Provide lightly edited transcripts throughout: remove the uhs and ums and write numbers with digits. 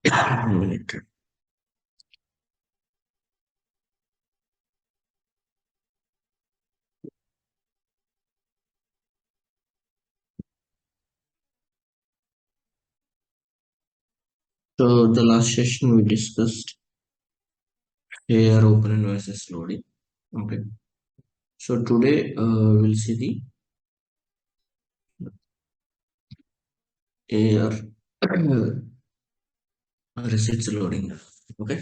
One minute. So the last session we discussed AR open versus loading. Okay. So today we'll see the AR receipts loading. Okay.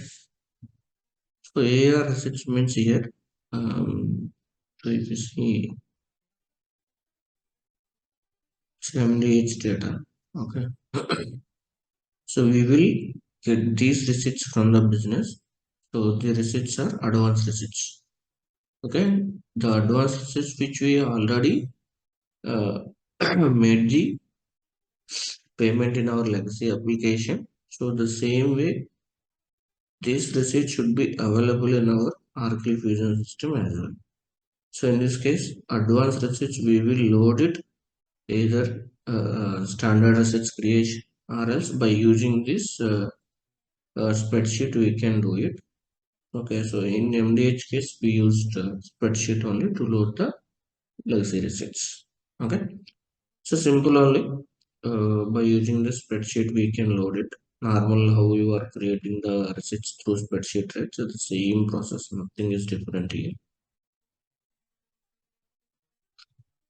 So AR receipts means here. So if you see MDH data. Okay. So we will get these receipts from the business. So the receipts are advance receipts. Okay. The advance receipts which we already uh, made the payment in our legacy application. So the same way, this receipt should be available in our Oracle Fusion system as well. So in this case, advanced receipts we will load it either standard assets creation or else by using this spreadsheet we can do it. Okay, so in MDH case we used spreadsheet only to load the legacy receipts. Okay, so simple only. By using the spreadsheet, we can load it. Normal how you are creating the receipts through spreadsheet, right? So the same process, nothing is different here.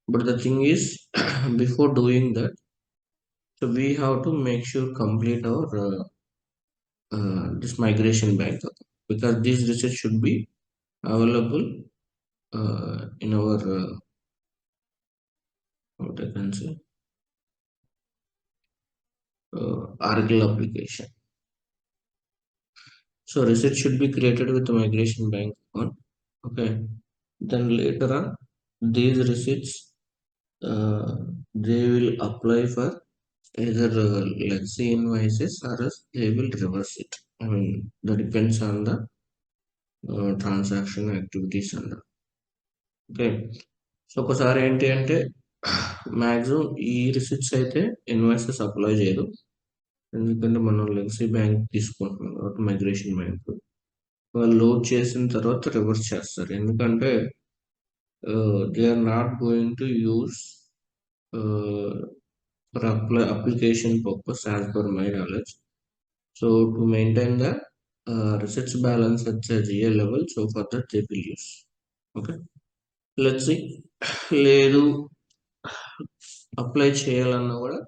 But the thing is, before doing that, so we have to make sure complete our this migration backup because these receipts should be available in our what I can say Oracle application. So receipt should be created with the migration bank account. Okay. Then later on, these receipts they will apply for either legacy invoices or else they will reverse it. I mean that depends on the transaction activities and okay. So ఒకసారి ఏంటి అంటే maximum ఈ receipts అయితే invoices apply చేయరు ఎందుకంటే మనం legacy bank తీసుకుంటున్నాం కాబట్టి మైగ్రేషన్ బ్యాంక్ వాళ్ళు లోడ్ చేసిన తర్వాత రివర్స్ చేస్తారు ఎందుకంటే they are not going to use for application purpose as per my knowledge. So to maintain the receipts balance at the GA level, so for that they will use. Okay. Let's see. లేదు apply చేయాలన్నా కూడా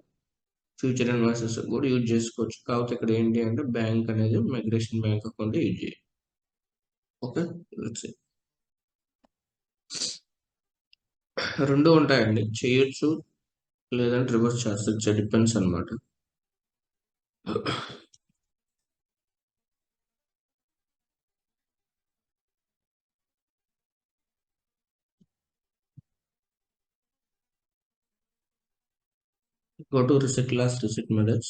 future invoices కూడా use చేసుకోవచ్చు కాకపోతే ఇక్కడ ఏంటి అంటే bank అనేది మైగ్రేషన్ బ్యాంక్ అకౌంట్ యూజ్ చేయాలి ఓకే లెట్స్ సీ రెండు ఉంటాయండి చేయొచ్చు లేదంటే రివర్స్ చేస్తారు డిపెండ్స్ అనమాట go to reset class reset methods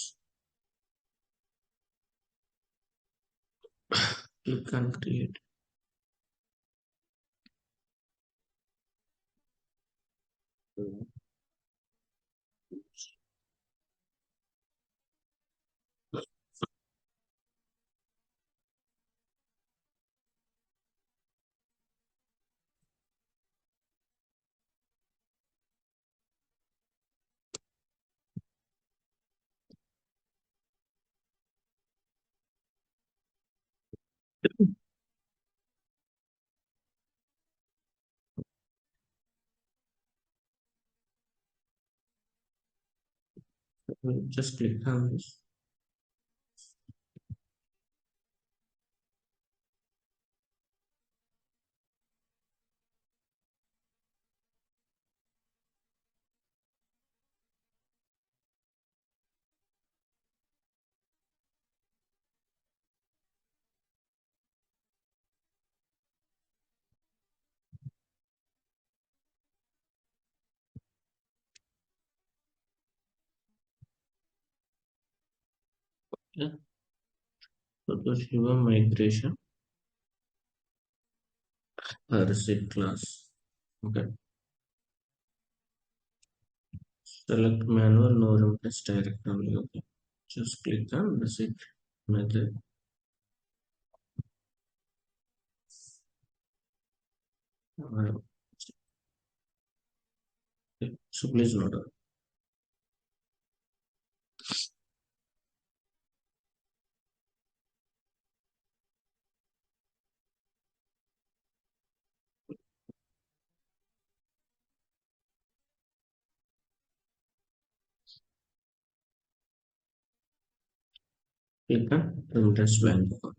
click on create just click on this yeah. So to Shiva migration reset class okay select manual no replace direct only okay just click on reset method. Uh, so please note down. Click on remittance bank account.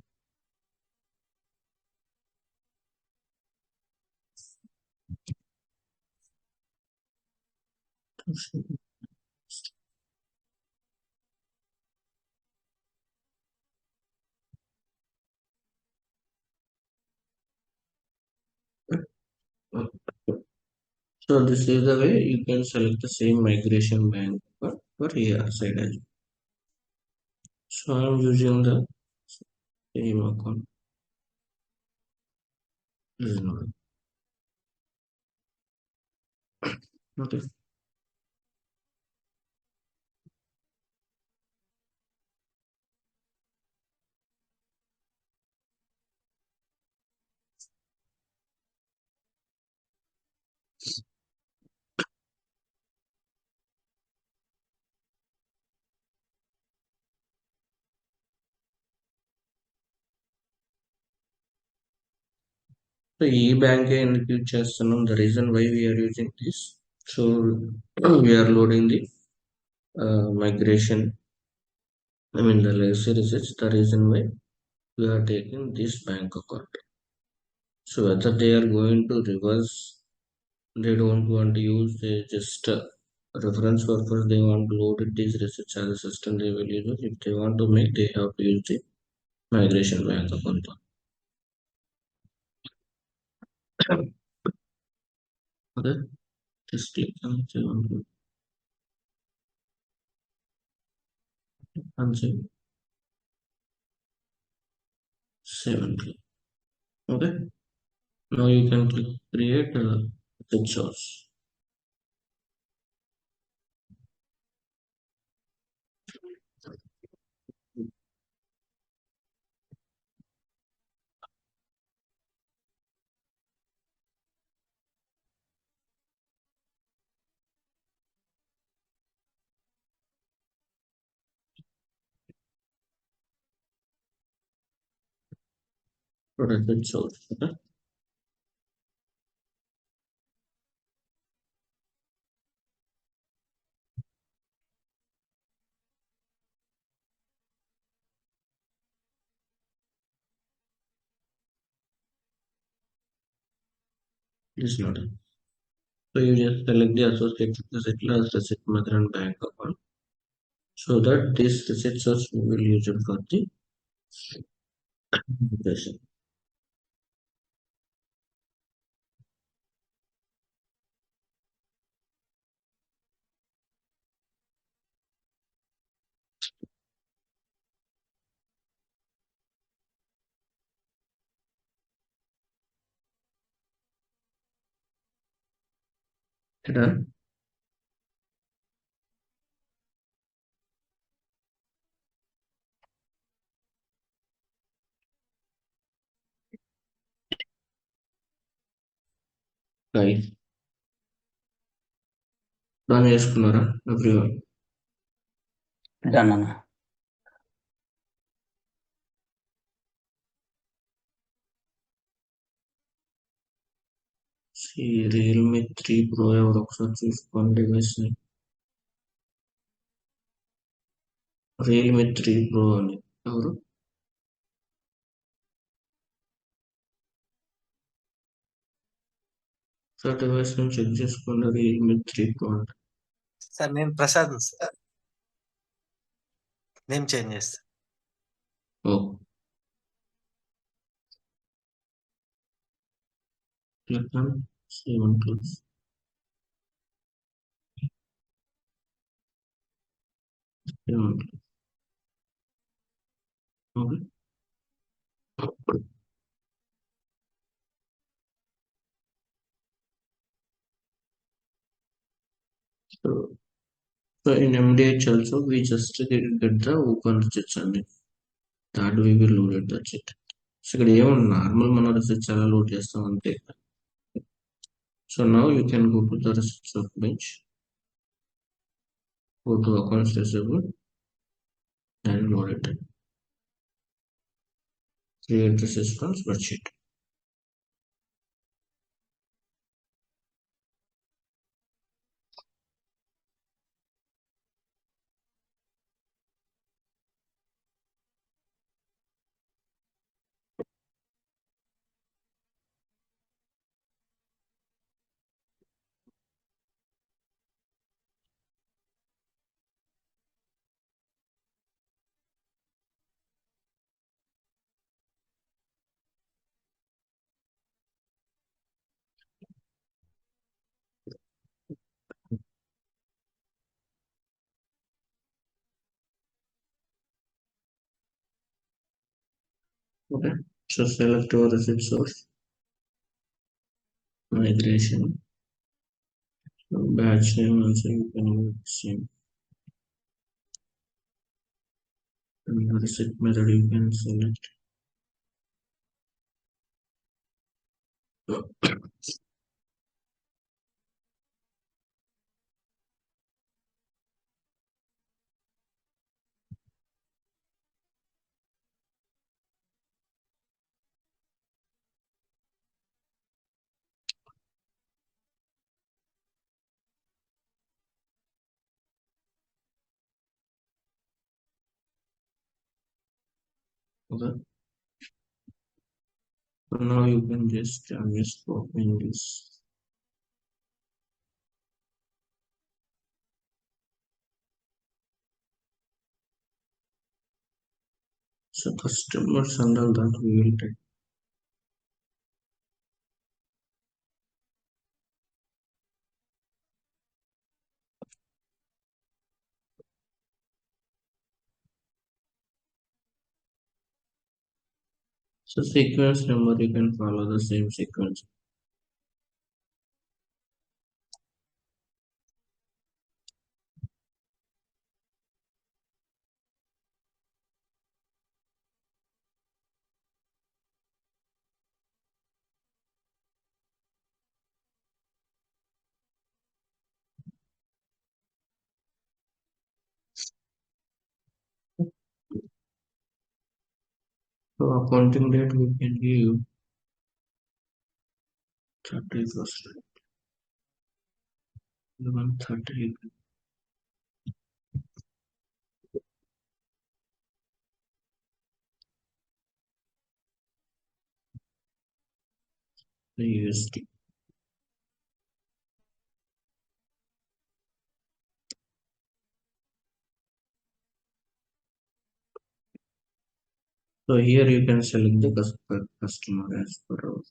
So this is the way you can select the same migration bank for here side as well. So I'm using the same account. This is not okay. So e-bank in చేస్తున్నాం. The reason why we are using this. So we are loading the migration. I mean the legacy receipts. The reason why we are taking this bank account. So whether they are going to reverse, they don't want to use, they just reference purpose, they want to load it, these receipts as a system, they will use it. If they want to make, they have to use the migration bank account. Okay, just click on save, save and click. Okay, now you can click create the source. Protected source. Okay, this is not it. So you just select the associated receipt as receipt method and bank account, so that this receipt source we will use it for the migration. Done. Guys, done చేసుకున్నారా everyone? Done అన్న. See Realme 3 Pro ఎవరు ఒకసారి చూసుకోండి device ని. Realme 3 Pro అని ఎవరు? Sir device ని check చేసుకోండి. Realme 3 Pro అంటే సార్ నేను ప్రసాద్ సార్ నేమ్ చేంజ్ చేస్తా. ఓ click on save and close. Save and close. Okay, so in MDH also we just get the open receipts only. that we will load it. That's it. So ఇక్కడ ఏమన్నా normal మన receipts ఎలా load చేస్తాం అంతే. So now you can go to the receipts workbench, go to accounts receivable and load it. Create receipts from spreadsheet. Okay. So select your receipt source, migration, so batch name also you can use the same. And the receipt method you can select. Okay. So now you can just open this. So customers under that we will take. So sequence number you can follow the same sequence. So accounting date we can give 31st, 11/30 USD. So here you can select the customer as per our.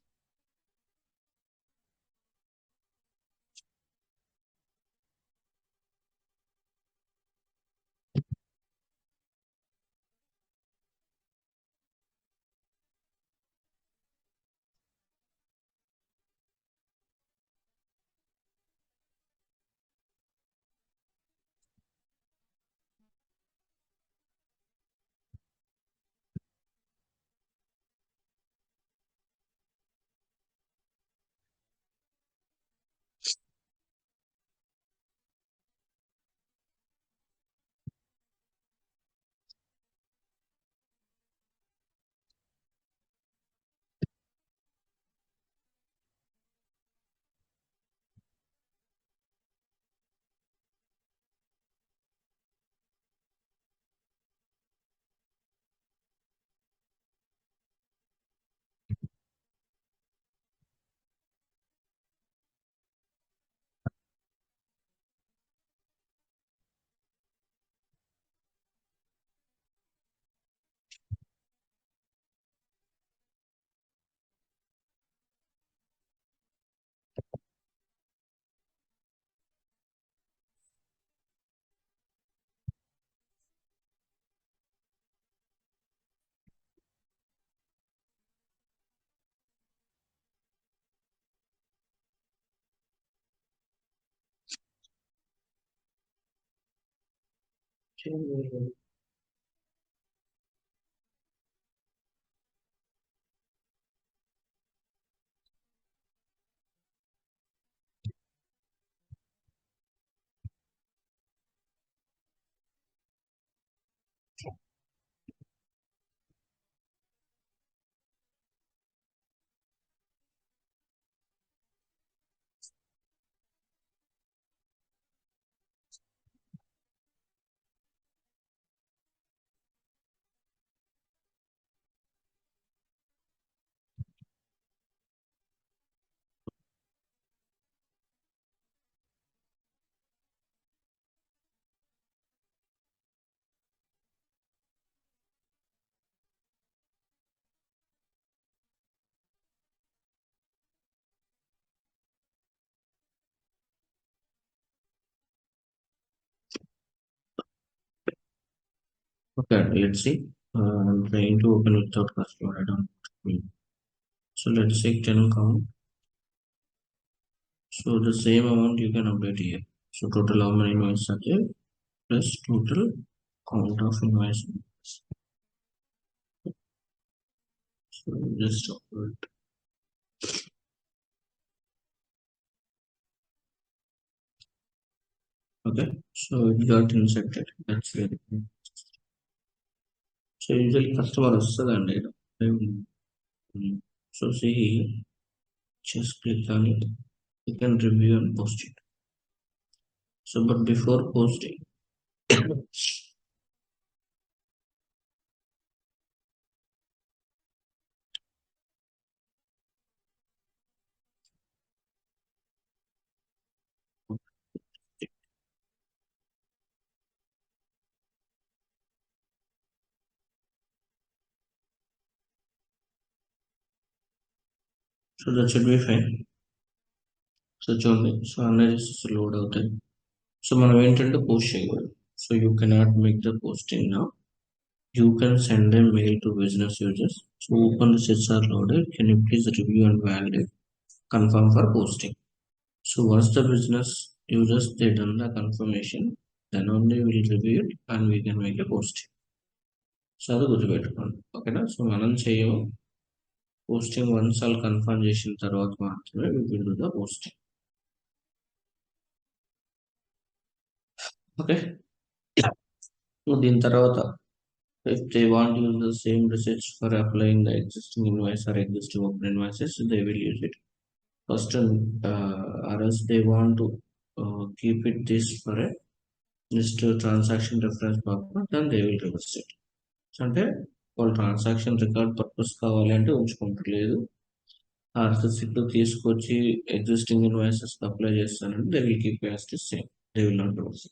Okay, let's see. I'm trying to open without password. I don't. So let's say 10 count. So the same amount you can update here. So total how many invoices are there plus total count of invoices. So just upload. Okay, so it got inserted. That's very good. So usually customer వస్తుందండి. So see here, just click on it. You can review and post it. So but before posting, so that should be fine. So చూడండి so analysis load అవుతాయి so మనం ఏంటంటే post చేయకూడదు so you cannot make the posting నా you can send a mail to business users so open receipts are loaded can you please review and validate confirm for posting so once the business users they done the confirmation then only will review it and we can make a posting so అది గుర్తుపెట్టుకోండి ఓకేనా so మనం చేయము posting once వాళ్ళు confirm చేసిన తర్వాత మాత్రమే we will do the posting okay దీని తర్వాత if they want to use the same receipts for applying the existing invoice or existing open invoices, they will use it. First, or else they want to keep it this for a just transaction reference purpose, then they will reverse it. అంటే వాళ్ళు transaction record purpose కావాలి అంటే ఉంచుకుంటలేదు ఆ receipt తీసుకొచ్చి existing invoices apply చేస్తానంటే they will keep as the same they will not reverse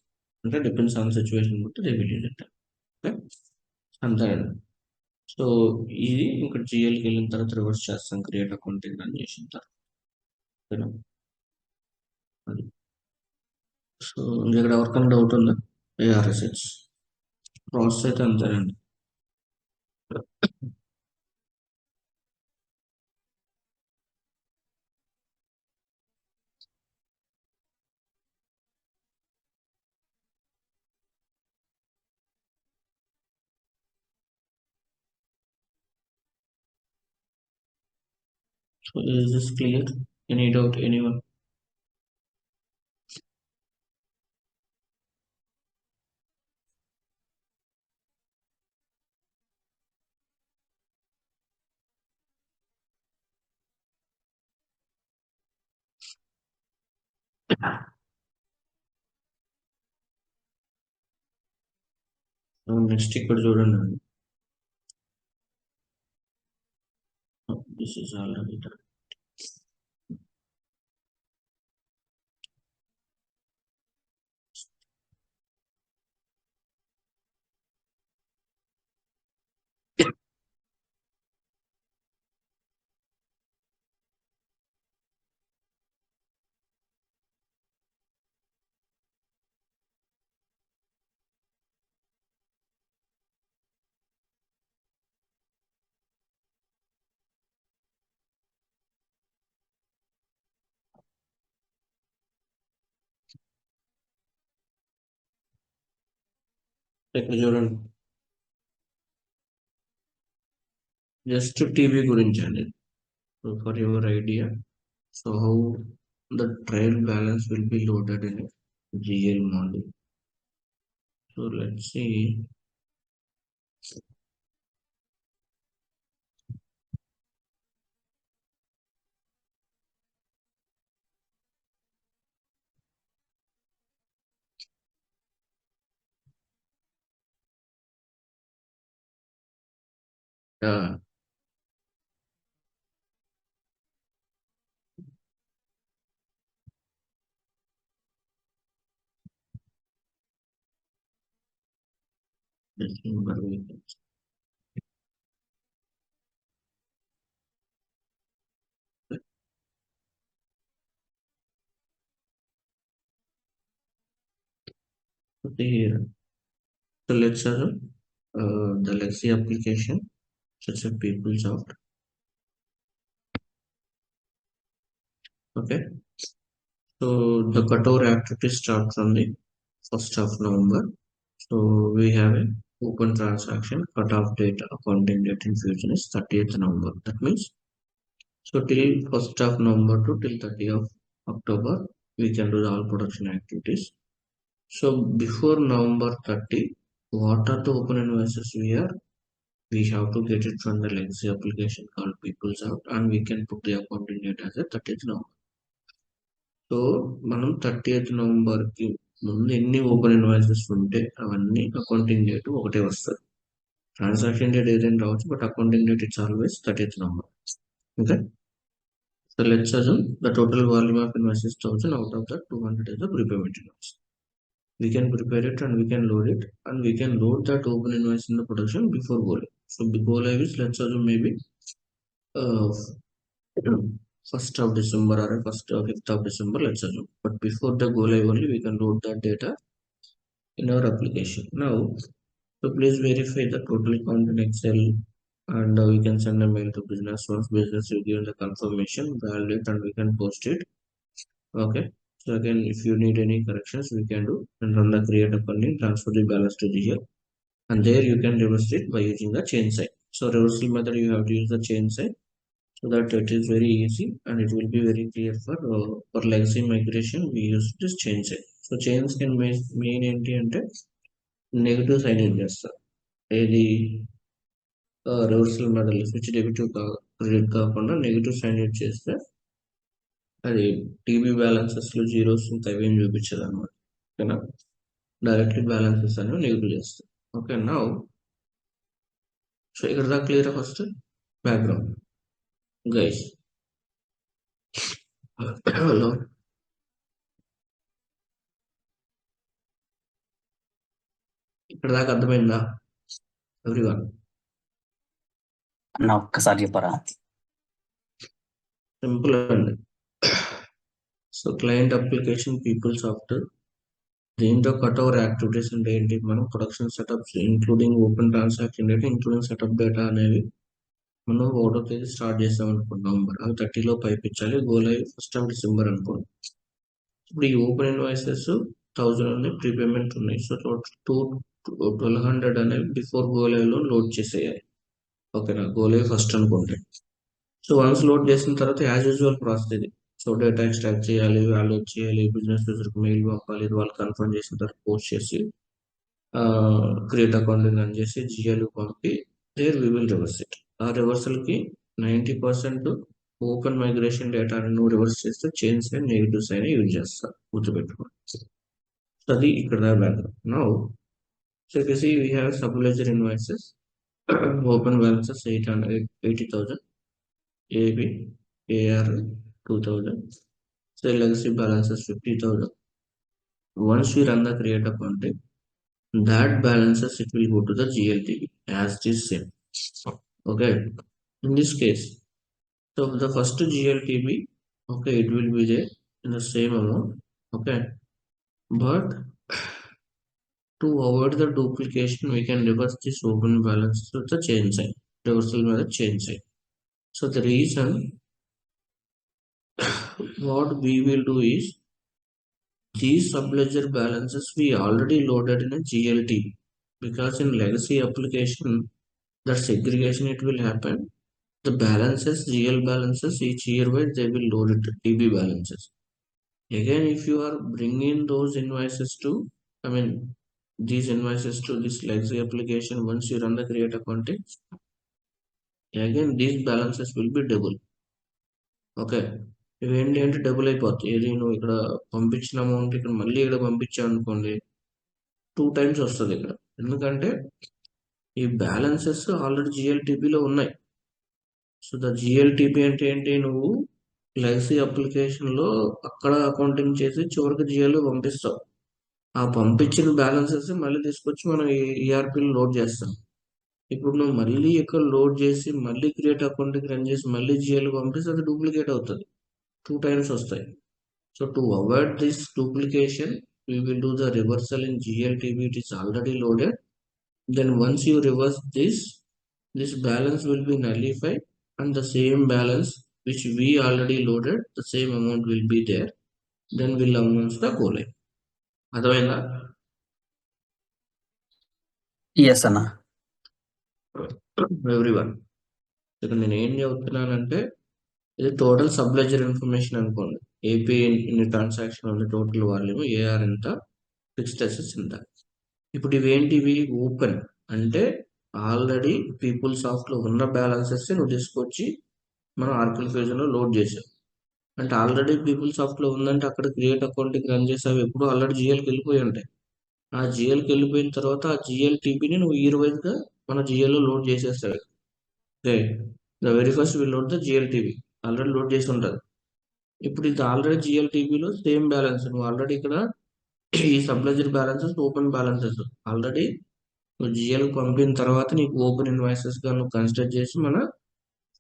అంటే depends on situation బట్టి they will use it okay అంతే సో ఇది ఇంకా జిఎల్కి వెళ్ళిన తర్వాత రివర్స్ చేస్తాం క్రియేట్ అకౌంట్ రన్ చేసిన తర్వాత ఓకేనా అది సో ఇక్కడ ఎవరికైనా డౌట్ ఉందా ఏఆర్ఎస్హెచ్ ప్రాసెస్ అయితే అంతేనండి so is this clear any doubt anyone next ఇక్కడ చూడండి దిస్ ఇస్ ఆల్రెడీ ఇక్కడ చూడండి జస్ట్ టీవీ గురించి అండి so for your idea so how the trial balance will be loaded in GL model so let's see Yeah. December weekend. Okay, here. So let's assume the Lexi application, such as PeopleSoft. Okay. So the cutover activity starts from the 1st of November. So we have a open transaction cutoff date, accounting date in fusion is 30th November. That means so till 1st of November to till 30th of October, we can do the all production activities. So before November 30, what are the open invoices we have to get it from the legacy application called PeopleSoft, and we can put the accounting date as a 30th November. So మనం 30th నవంబర్కి ముందు ఎన్ని open invoices ఉంటే అవన్నీ accounting date ఒకటే వస్తుంది. Transaction date ఏదైనా రావచ్చు, but accounting date it's always 30th November. Okay. So let's assume the total volume of invoices 1000, out of that 200 is the prepayment invoice. We can prepare it and we can load it, and we can load that open invoice in the production before go live. So go live is, let's assume, maybe uh, 1st of December or 1st or 5th of December, let's assume. But before the go live only, we can load that data in our application. Now, so please verify the total count in Excel, and we can send a mail to business. Once business will give the confirmation, validate, and we can post it. Okay. So again, if you need any corrections, we can do, and run the create a funding, transfer the balance to the here, and there you can reverse it by using the chain sign. So reversal method, you have to use the chain sign, so that it is very easy and it will be very clear for legacy migration. We use this chain sign. So chains can mean ఏంటి అంటే negative sign use చేస్తారు. ఏది reversal method switch debit credit కాకుండా negative sign use చేస్తే అది TB balances లో zeros అవేం చూపించదు అనమాట. ఓకేనా. డైరెక్ట్లీ బ్యాలెన్సెస్ అనేవి నెగిటివ్ చేస్తాయి. ఓకే. నౌ సో ఇక్కడ దాకా clear first background guys. Hello, ఇక్కడ దాకా అర్థమైందా ఎవ్రీవన్? అన్న ఒక్కసారి చెప్పరా? సింపుల్ అండి. సో క్లయింట్ అప్లికేషన్ PeopleSoft, దీంట్లో కట్ ఓవర్ యాక్టివిటీస్ అంటే ఏంటి, మనం production setups including open transaction data including setup data అనేవి మనం 1వ తేదీ స్టార్ట్ చేస్తాం అనుకోండి నవంబర్, అవి 30లో పైపించాలి. Go live 1st of December అనుకోండి. ఇప్పుడు ఈ ఓపెన్ ఇన్వాయిసెస్ 1000 ఉన్నాయి, ప్రీపేమెంట్ ఉన్నాయి. సో 1200 అనేవి బిఫోర్ గో లైవ్ లో లోడ్ చేసేయాలి. ఓకేనా. గో లైవ్ ఫస్ట్ అనుకోండి. సో వన్స్ లోడ్ చేసిన తర్వాత యాజ్ యూజువల్ ప్రాసెస్ ఇది. సో డేటా ఎక్స్ట్రాక్ట్ చేయాలి, వాల్యూట్ చేయాలి, బిజినెస్ యూజర్కి మెయిల్ పంపాలి, ఇది వాళ్ళు కన్ఫర్మ్ చేసిన తర్వాత పోస్ట్ చేసి క్రియేట్ అకౌంట్ రన్ చేసి జిఎల్ పంపి there we will reverse it. ఆ రివర్సల్కి 90% ఓపెన్ మైగ్రేషన్ డేటాని నువ్వు రివర్స్ చేస్తే చేంజ్ అండ్ నెగిటివ్స్ అయినా యూజ్ చేస్తారు, గుర్తుపెట్టుకోండి. సో అది ఇక్కడ back. Now so we have sub ledger invoices, open balances 80,000, AB, AR 2000, so legacy balance is 50,000. Once we run the create account, that balances it will go to the GLTV as this same. Okay. In this case, so the first GLTV, okay, it will be there in the same amount. Okay. But to avoid the duplication, we can reverse this open balance to the chain sign. Reversal with the chain sign. So the reason what we will do is, these subledger balances we already loaded in a GLT, because in legacy application that segregation it will happen. The balances, GL balances, each year wise they will load it TB balances. Again, if you are bringing those invoices to, I mean, these invoices to this legacy application. Once you run the create accounting, again these balances will be double. Okay, ఇవేంటి అంటే double అయిపోతాయి. ఏది నువ్వు ఇక్కడ పంపించిన amount ఇక్కడ మళ్ళీ ఇక్కడ పంపించావు అనుకోండి, 2 times వస్తుంది ఇక్కడ. ఎందుకంటే ఈ బ్యాలెన్సెస్ ఆల్రెడీ జిఎల్టీపీలో ఉన్నాయి. సో ద జిఎల్టీపీ అంటే ఏంటి, నువ్వు లెగసీ అప్లికేషన్లో అక్కడ అకౌంటింగ్ చేసి చివరికి జిఎల్ పంపిస్తావు. ఆ పంపించిన బ్యాలెన్సెస్ మళ్ళీ తీసుకొచ్చి మనం ఈఆర్పీలో లోడ్ చేస్తాం. ఇప్పుడు నువ్వు మళ్ళీ ఇక్కడ లోడ్ చేసి మళ్ళీ క్రియేట్ అకౌంట్కి రన్ చేసి మళ్ళీ జిఎల్ పంపిస్తే అది డూప్లికేట్ అవుతుంది, 2 times వస్తాయి. So to avoid this duplication, we will do the reversal in GLTB. It is already loaded. Then once you reverse this balance will be nullified, and the same balance which we already loaded, the same amount will be there. Then we'll announce the go live. అర్థమైందా? Yes అన్న. Everyone, ఇక్కడ నేను ఏం చెబుతున్నానంటే ఇది total సబ్లెజర్ information అనుకోండి. AP ఇన్ని transaction ఉంది, total volume, AR ఎంత, ఫిక్స్డ్ అసెట్స్ ఎంత. ఇప్పుడు ఇవేంటివి ఓపెన్ అంటే ఆల్రెడీ పీపుల్ సాఫ్ట్ లో ఉన్న బ్యాలెన్సెస్ నువ్వు తీసుకొచ్చి మనం ఆర్కిల్ ఫ్యూజన్ లో లోడ్ చేసాం. అంటే ఆల్రెడీ పీపుల్ సాఫ్ట్ లో ఉందంటే అక్కడ క్రియేట్ అకౌంటింగ్ రన్ చేసావు, ఎప్పుడు ఆల్రెడీ జిఎల్కి వెళ్ళిపోయి ఉంటాయి. ఆ జిఎల్కి వెళ్ళిపోయిన తర్వాత ఆ జిఎల్ టీపీని నువ్వు ఇయర్ వైజ్ గా మన జిఎల్లో లోడ్ చేసేస్తావు. Okay, the very first will load the GL TB, already load చేసి ఉంటుంది. ఇప్పుడు ఇది ఆల్రెడీ జిఎల్ టీవీలో సేమ్ బ్యాలెన్స్, నువ్వు ఆల్రెడీ ఇక్కడ ఈ subledger balances open balances already నువ్వు జిఎల్ పంపిన తర్వాత నీకు ఓపెన్ ఇన్వాయిసెస్ గా నువ్వు కన్సిడర్ చేసి మన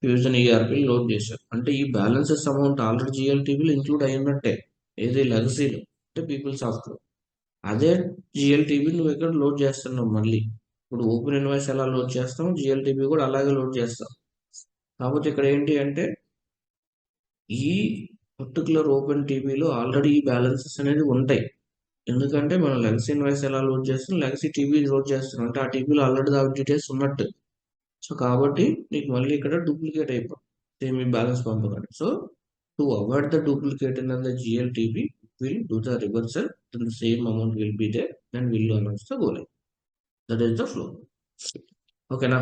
ఫ్యూజన్ ఈఆర్పీ లోడ్ చేశావు. అంటే ఈ బ్యాలెన్సెస్ అమౌంట్ ఆల్రెడీ జిఎల్ టీవీలో ఇంక్లూడ్ అయినట్టే, ఏది లెగసీలో అంటే పీపుల్ సాఫ్ట్ లో. అదే జిఎల్ టీవీ నువ్వు ఇక్కడ లోడ్ చేస్తున్నావు మళ్ళీ. ఇప్పుడు ఓపెన్ ఇన్వాయిస్ ఎలా లోడ్ చేస్తాం, జిఎల్ టీవీ కూడా అలాగే లోడ్ చేస్తాం. కాకపోతే ఇక్కడ ఏంటి అంటే ఈ పర్టికులర్ ఓపెన్ టీవీలో ఆల్రెడీ ఈ బ్యాలెన్సెస్ అనేది ఉంటాయి. ఎందుకంటే మనం లెగసీ ఇన్వాయిస్ ఎలా లోడ్ చేస్తున్నాం, లెగసీ టీవీ లోడ్ చేస్తున్నాం అంటే ఆ టీవీలో ఆల్రెడీ దాని డీటెయిల్స్ ఉన్నట్టు. సో కాబట్టి నీకు మళ్ళీ ఇక్కడ డూప్లికేట్ అయిపోతుంది సేమ్ ఈ బ్యాలెన్స్ పంపకండి. So to avoid the duplicate in the GLTB will do the reversal, the same amount will be there, then we'll announce the go live. That is the flow. Okay now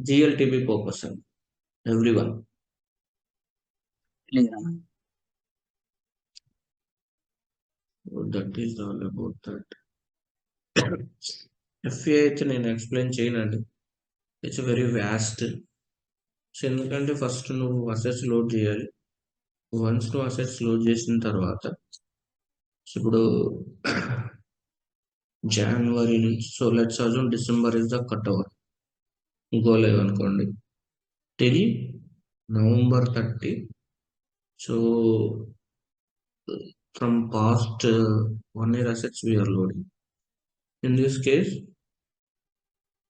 GLTB purpose everyone. Clear అన్న. That is all about that. FA అయితే నేను explain చేయనండి, it's very vast. So ఎందుకంటే first నువ్వు assets load చేయాలి. Once నువ్వు assets load చేసిన తర్వాత ఇప్పుడు జనవరి నుంచి, so let's assume December is the cut over, go live అనుకోండి, till November 30. So from past 1 year assets we are loading. In this case,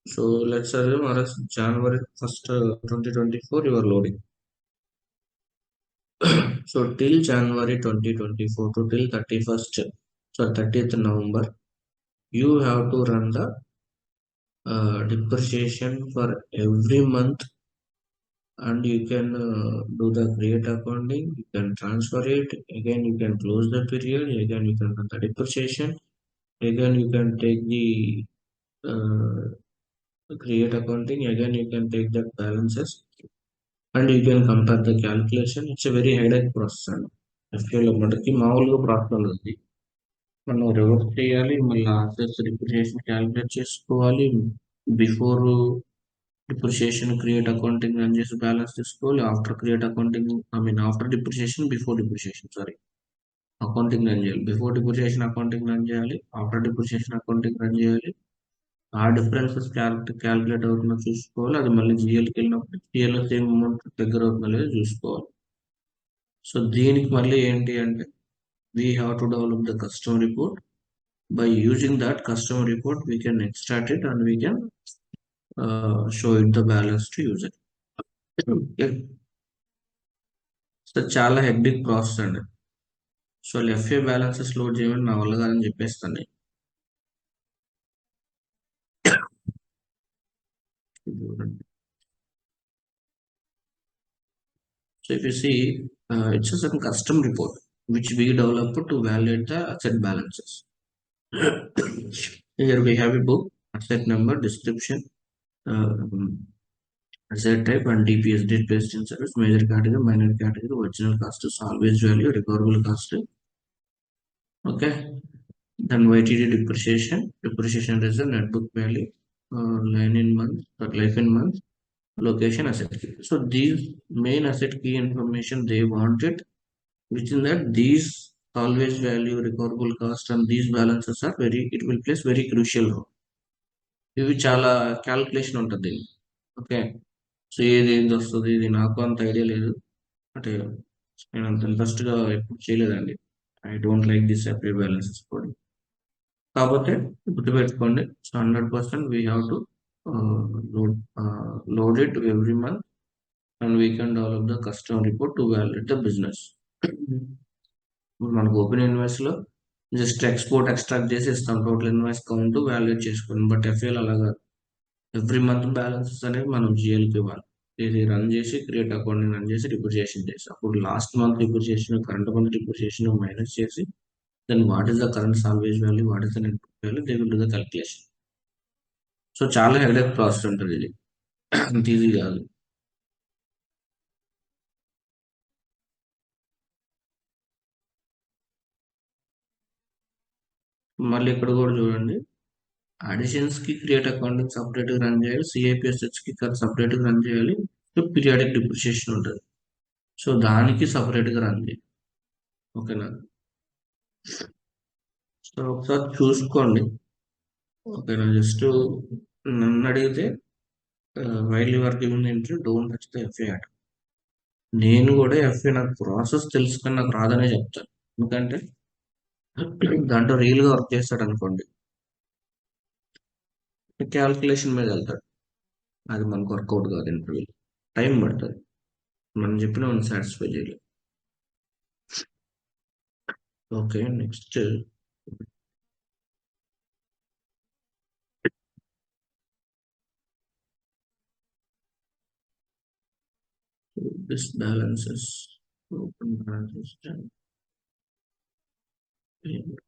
so let's assume January 1st 2024 you are loading. So till January 2024 to till 31st, so 30th November, you have to run the depreciation for every month, and you can do the create accounting, you can transfer it, again you can close the period, again you can run the depreciation, again you can take the create accounting, again you can take the balances, and you can compare the calculation. It's a very headache process and FPL మనకి మామూలుగా problem ఉంది. మనం reverse చేయాలి, మళ్ళీ assets depreciation calculate చేసుకోవాలి, before depreciation create accounting run చేసి balance తీసుకోవాలి, after create accounting after depreciation before depreciation accounting run చేయాలి, బిఫోర్ డిప్రిసియేషన్ అకౌంటింగ్ రన్ చేయాలి, ఆఫ్టర్ డిప్రిసియేషన్ అకౌంటింగ్ రన్ చేయాలి. ఆ డిఫరెన్సెస్ క్యాలిక్యులేట్ అవుతుందో చూసుకోవాలి, అది మళ్ళీ జిఎల్కి వెళ్ళినప్పుడు జిఎల్లో సేమ్ అమౌంట్ దగ్గర అవుతుందో లేదో చూసుకోవాలి. సో దీనికి మళ్ళీ ఏంటి అంటే we have to develop the custom report. By using that custom report we can extract it and we can show it the balance to user. So చాలా హెక్టిక్ ప్రాసెస్ అండి. సో ఎఫ్ఏ బ్యాలెన్సెస్ లోడ్ చేయమని నా వల్ల కాదని చెప్పేస్తాను. So if you see, it's just a custom report. which we develop to validate the asset balances. Here we have a book, asset number, description, asset type, and DPS, date based in service, major category, minor category, original cost, salvage value, recoverable cost. Okay. Then YTD depreciation, depreciation is the net book value, line in month, or life in month, location, asset key. So these main asset key information they wanted, which in that these salvage value, recoverable cost, and these balances are very, it will plays very crucial role. ఇవి చాలా calculation ఉంటుంది. Okay. So ఏది ఏది వస్తుంది, ఇది నాకు అంత idea లేదు. అంటే నేను అంత ఇంట్రెస్ట్గా ఎప్పుడు చేయలేదండి. I don't like this separate balances కూడా. కాకపోతే గుర్తుపెట్టుకోండి, so 100% we have to load it every month and we can develop the customer report to valuate the business. మనకు ఓపెన్ ఇన్వాయిస్ లో జస్ట్ ఎక్స్పోర్ట్ ఎక్స్ట్రాక్ట్ చేసి ఇస్తాం, టోటల్ ఇన్వాయిస్ కౌంట్ వాల్యుయేట్ చేసుకుని. But ఎఫ్ఏల్ అలాగా every month balances అనేది మనం జిఎల్కి ఇవ్వాలి. ఇది రన్ చేసి క్రియేట్ అకౌంట్ రన్ చేసి డిప్రిసియేషన్ చేసి, అప్పుడు last month depreciation, current month depreciation minus చేసి, then what is the current salvage value, what is the net value, they will do the calculation. So చాలా హెడేక్ ప్రాసెస్ ఉంటుంది ఇది, అంత easy కాదు. మళ్ళీ ఇక్కడ కూడా చూడండి, అడిషన్స్ కి క్రియేట్ అకౌంటింగ్ సపరేట్ గా రన్ చేయాలి, సిఐపిఎస్హెచ్ కి సపరేట్ గా రన్ చేయాలి, సో పీరియాడిక్ డిప్రిసియేషన్ ఉంటుంది, సో దానికి సపరేట్ గా రన్ చేయాలి. ఓకేనా. సో ఒకసారి చూసుకోండి. ఓకేనా. జస్ట్ నన్ను అడిగితే while your given entry don't touch the FA అట. నేను కూడా ఎఫ్ఏ నాకు ప్రాసెస్ తెలుసుకొని నాకు రాదనే చెప్తాను. ఎందుకంటే దాంట్లో రియల్ గా వర్క్ చేస్తాడు అనుకోండి, క్యాల్కులేషన్ మీద వెళ్తాడు, అది మనకు వర్కౌట్ కాదు. ఇంటర్వ్యూ టైం పడుతుంది, మనం చెప్పిన మనం సాటిస్ఫై చేయలేదు. Okay. Next this balances open balances and payment.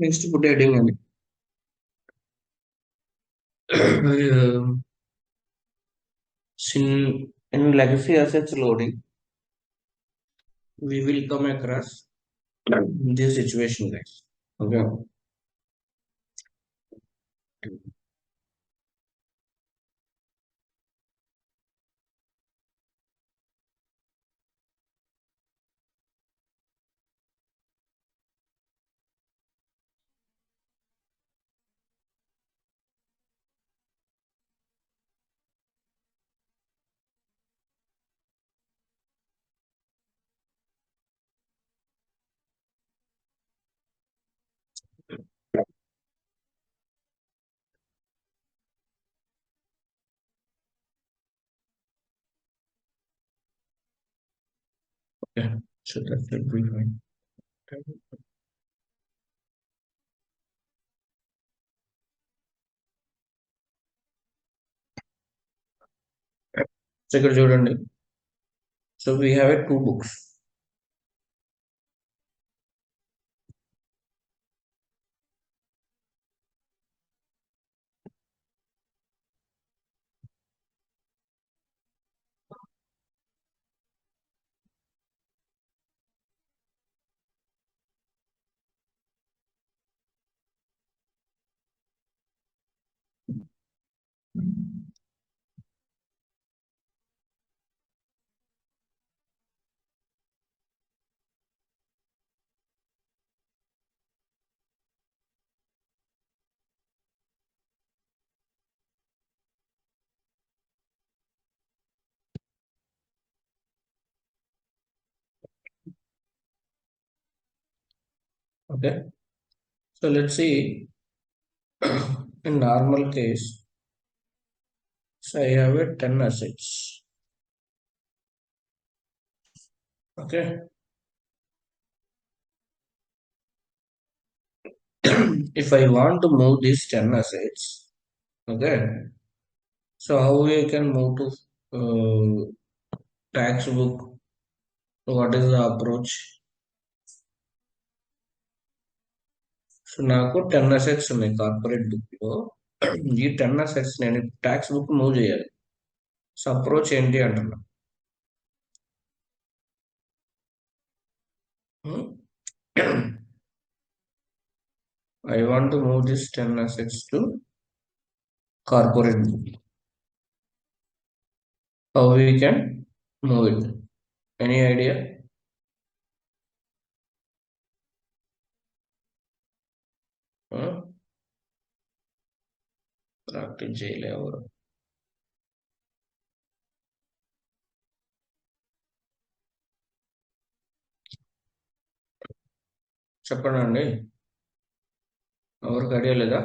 Next put heading అని in legacy assets loading we will come across this situation, guys. Okay. Yeah, so that should be fine. So ఇక్కడ చూడండి. So we have two books. Okay. So let's see. In normal case, so I have a 10 assets. Okay. If I want to move these 10 assets, okay. So how we can move to tax book? What is the approach? So నాకు 10 assets ఉన్నాయి corporate book లో. ఈ 10 assets నేను tax book move చేయాలి. So approach ఏంటి అంటున్నా. I want to move this 10 assets to corporate book. How we can move it? Any idea? Practice చేయలే ఎవరు. చెప్పండి అండి, ఎవరికి ఐడియా లేదా?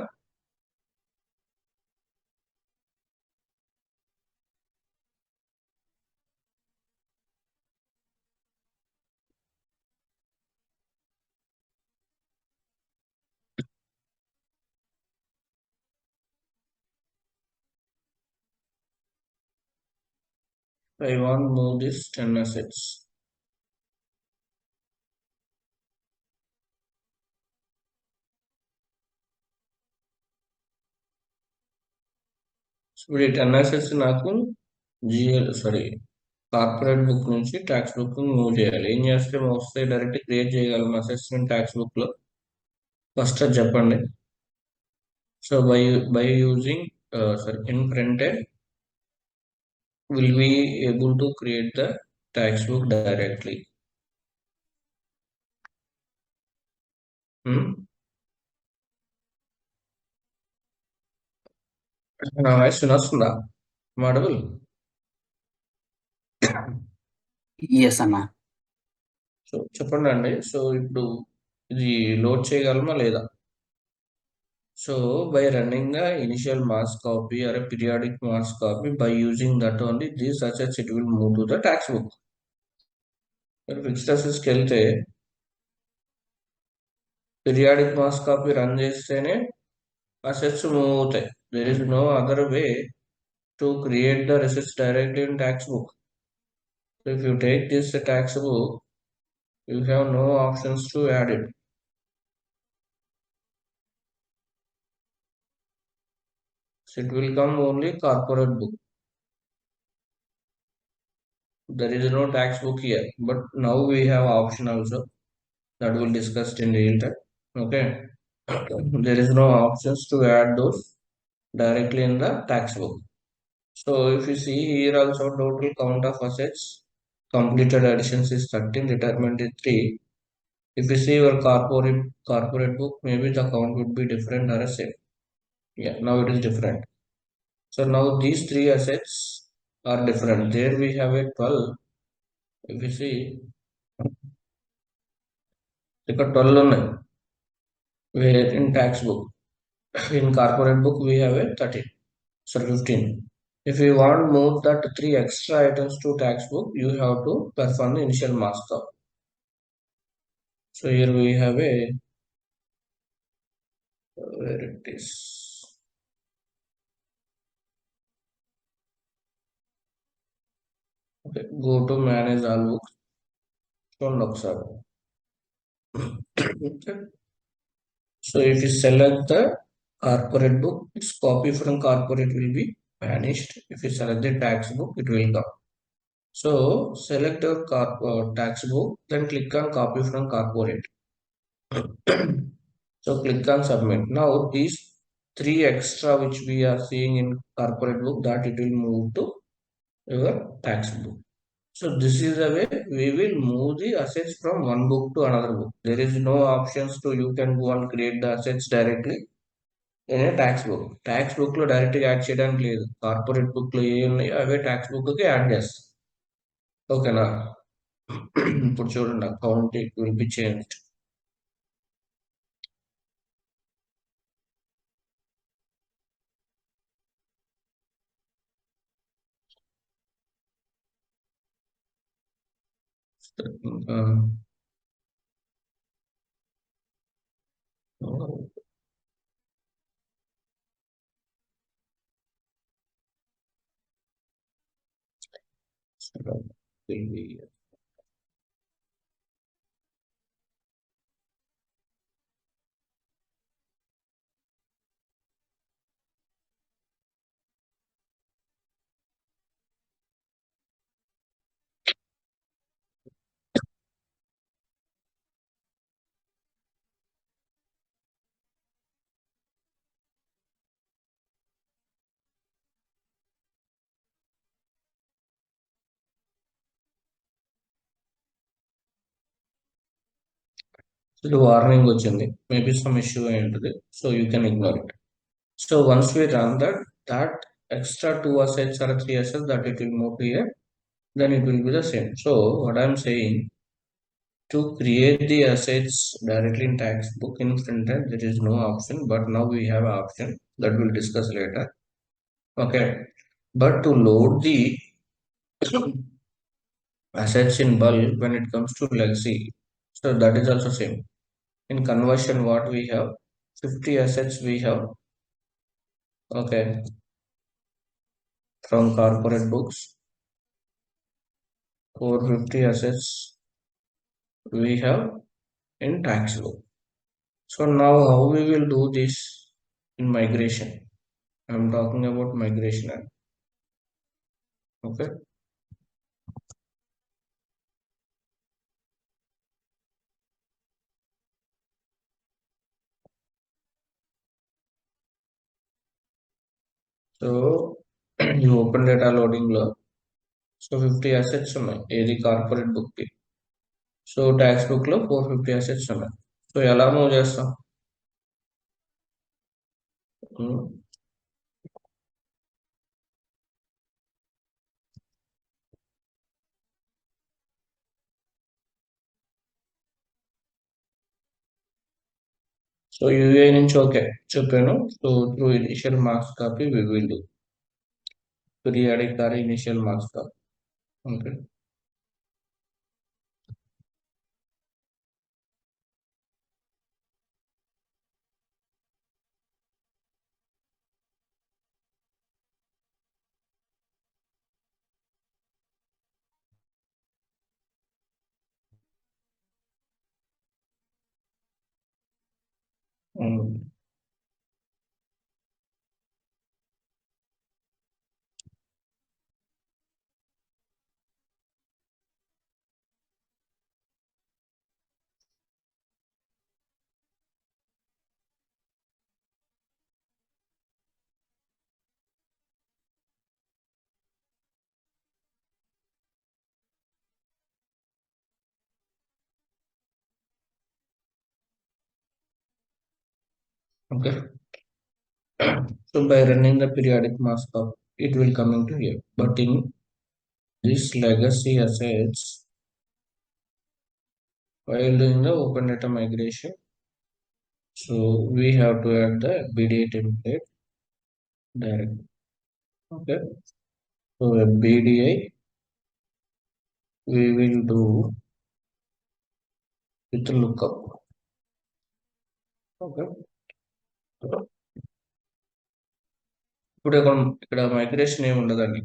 I want move this 10 assets. ఇప్పుడు ఈ 10 అసెట్స్ నాకు కార్పొరేట్ బుక్ నుంచి ట్యాక్స్ బుక్ మూవ్ చేయాలి. ఏం చేస్తే వస్తాయి? డైరెక్ట్ క్రియేట్ చేయగలం అసెస్మెంట్ ట్యాక్స్ బుక్ లో. ఫస్ట్ అది చెప్పండి. So by using in printed will be able to create the tax book directly. నా వాయిస్ వినొస్తుందా? మాడబుల్. ఎస్ అన్న. సో చెప్పండి అండి. సో ఇప్పుడు ఇది లోడ్ చేయగలమా లేదా? So by running a initial mass copy or a periodic mass copy, by using that only these assets it will move to the tax book. Fixed అసెట్స్కి వెళ్తే periodic mass copy run చేస్తేనే assets move అవుతాయి. There is no other way to create the receipts directly in tax book. So if you take this tax book, you have no options to add it. So it will come only corporate book. There is no tax book here, but now we have option also that we'll discuss in detail. Okay. There is no options to add those directly in the tax book. So if you see here also, total count of assets, completed additions is 13, retirement is 3. If you see your corporate book, maybe the count would be different or same. Yeah, now it is different. So now these three assets are different. There we have a 12. If you see, ఇక్కడ 12 ఉన్నాయి. Where in tax book, in corporate book we have a 13. So 15. If you want to move that 3 extra items to tax book, you have to perform the initial markup. So here we have a, where it is. Okay, go to manage all books. Okay. So if you select the corporate book, its copy from corporate will be vanished. If you select the tax book, it will come. So select your tax book, then click on copy from corporate. So click on submit. Now these 3 extra which we are seeing in corporate book, that it will move to your tax book. So this is the way we will move the assets from one book to another book. There is no options to you can go and create the assets directly in a tax book. Tax book లో direct గా add చేయడానికి లేదు. Corporate book లో ఏ ఉన్నాయో అవే tax book కి add చేస్తాం. ఓకేనా? ఇప్పుడు చూడండి account it will be changed. will be ఇది వార్నింగ్ వచ్చింది. మేబీ సమ్ ఇష్యూ అయి ఉంటుంది. So you can ignore it. So once we run that, that extra 2 assets or 3 assets that it will move here, then it will be the same. So what I'm saying, to create the assets directly in tax book in front end, there is no option, but now we have an option that we'll discuss later. Okay, but to load the assets in bulk when it comes to legacy, so that is also same. In conversion, what we have, 50 assets we have. Okay, from corporate books, 450 assets we have in tax book. So now how we will do this in migration? I'm talking about migration. Okay. So you open data loading లో so 50 assets ఉన్నాయి ఏది corporate book కి. So tax book లో 450 assets ఉన్నాయి. So ఎలా move చేస్తాం? So UA నుంచి okay చెప్పాను. So through initial marks copy we will do periodic or initial marks copy. Okay. Okay. So by running the periodic markup, it will come into here. But in this legacy assets, while doing the open data migration, so we have to add the BDA template directly. Okay, so a BDI we will do with lookup. Okay, ఇప్పుడు ఇక్కడ migration ఏమి ఉండదండి.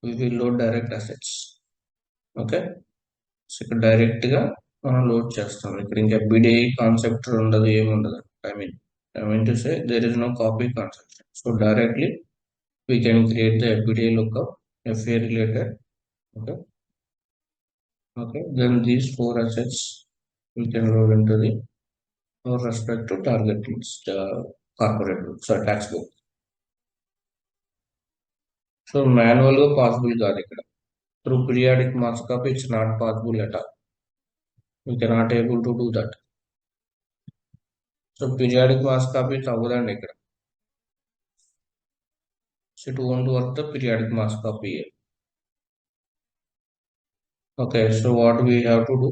We will load direct assets. Okay, so ఇక్కడ direct గా మనం load చేస్తాం. ఇక్కడ ఇంకా BDI కాన్సెప్ట్ ఉండదు, ఏమి ఉండదు. I mean to say there is no copy concept. So directly we can create the BDI lookup, FA related. Okay, okay. Then these four assets we can load into the with respect to target list, corporate book, so tax book. So manual గా possible కాదు ఇక్కడ. Through periodic markup, it's not possible at all. We cannot able to do that. So periodic markup is అవ్వదండి ఇక్కడ. So it won't work the periodic markup here. Okay, so what we have to do?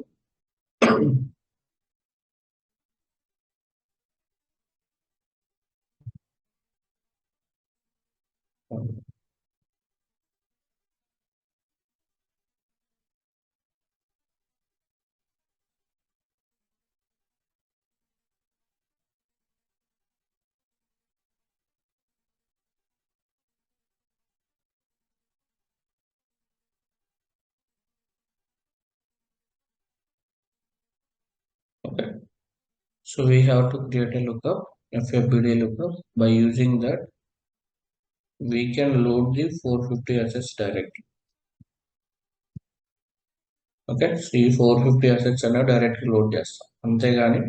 Okay, so we have to create a lookup, FFBD lookup. By using that, we can load the 450 assets directly. Okay, so ఈ 450 assets అన్న direct load చేస్తాం, అంతేగాని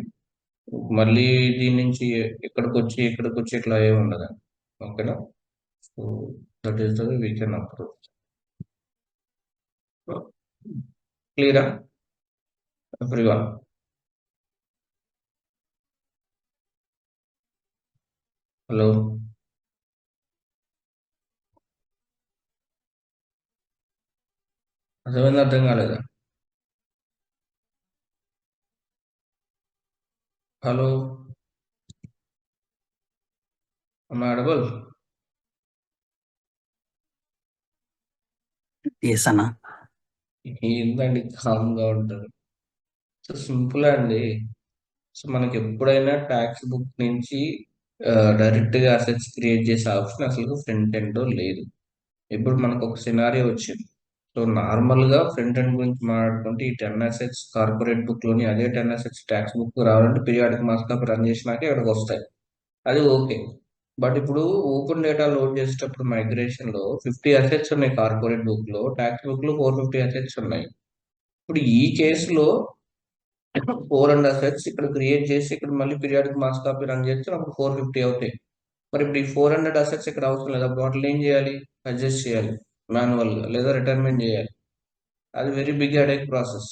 మళ్ళీ దీని నుంచి ఎక్కడికి వచ్చి ఇట్లా ఏమి ఉండదు. ఓకేనా, so that is the way we can approach. క్లియరా ఎవ్రీవన్? హలో, అర్థమైంది? అర్థం కాలేదా? హలో, అడబల్ ఎస్ అన్న. ఏందండి కామ్గా ఉంటారు? సో సింపుల్ అండి. సో మనకి ఎప్పుడైనా ట్యాక్స్ బుక్ నుంచి డైరెక్ట్ గా అసెట్స్ క్రియేట్ చేసే ఆప్షన్ అసలు ఫ్రంట్ ఎండ్ లేదు. ఇప్పుడు మనకు ఒక సినారియో వచ్చింది. సో నార్మల్ గా ఫ్రంట్ ఎండ్ గురించి మాట్లాడుకుంటే ఈ 10 అసెట్స్ కార్పొరేట్ బుక్ లోని అదే 10 అసెట్స్ ట్యాక్స్ బుక్ రావాలంటే పీరియాడిక్ మార్కుప్ రన్ చేసినాక ఇక్కడికి వస్తాయి. అది ఓకే. బట్ ఇప్పుడు ఓపెన్ డేటా లోడ్ చేసేటప్పుడు మైగ్రేషన్ లో 50 అసెట్స్ ఉన్నాయి కార్పొరేట్ బుక్ లో, ట్యాక్స్ బుక్ లో 450 అసెట్స్ ఉన్నాయి. ఇప్పుడు ఈ కేసులో 400 అసెట్స్ ఇక్కడ క్రియేట్ చేసి ఇక్కడ మళ్ళీ పీరియాడిక్ మాస్ కాపీ రన్ చేస్తే అప్పుడు 450 అవుతాయి. మరి ఇప్పుడు ఈ 400 అసెట్స్ ఇక్కడ అవసరం లేదు. అప్పుడు వాటిని ఏం చేయాలి? అడ్జస్ట్ చేయాలి మాన్యువల్ గా, లేదా రిటైర్మెంట్ చేయాలి. అది వెరీ బిగ్ హెడేక్ ప్రాసెస్.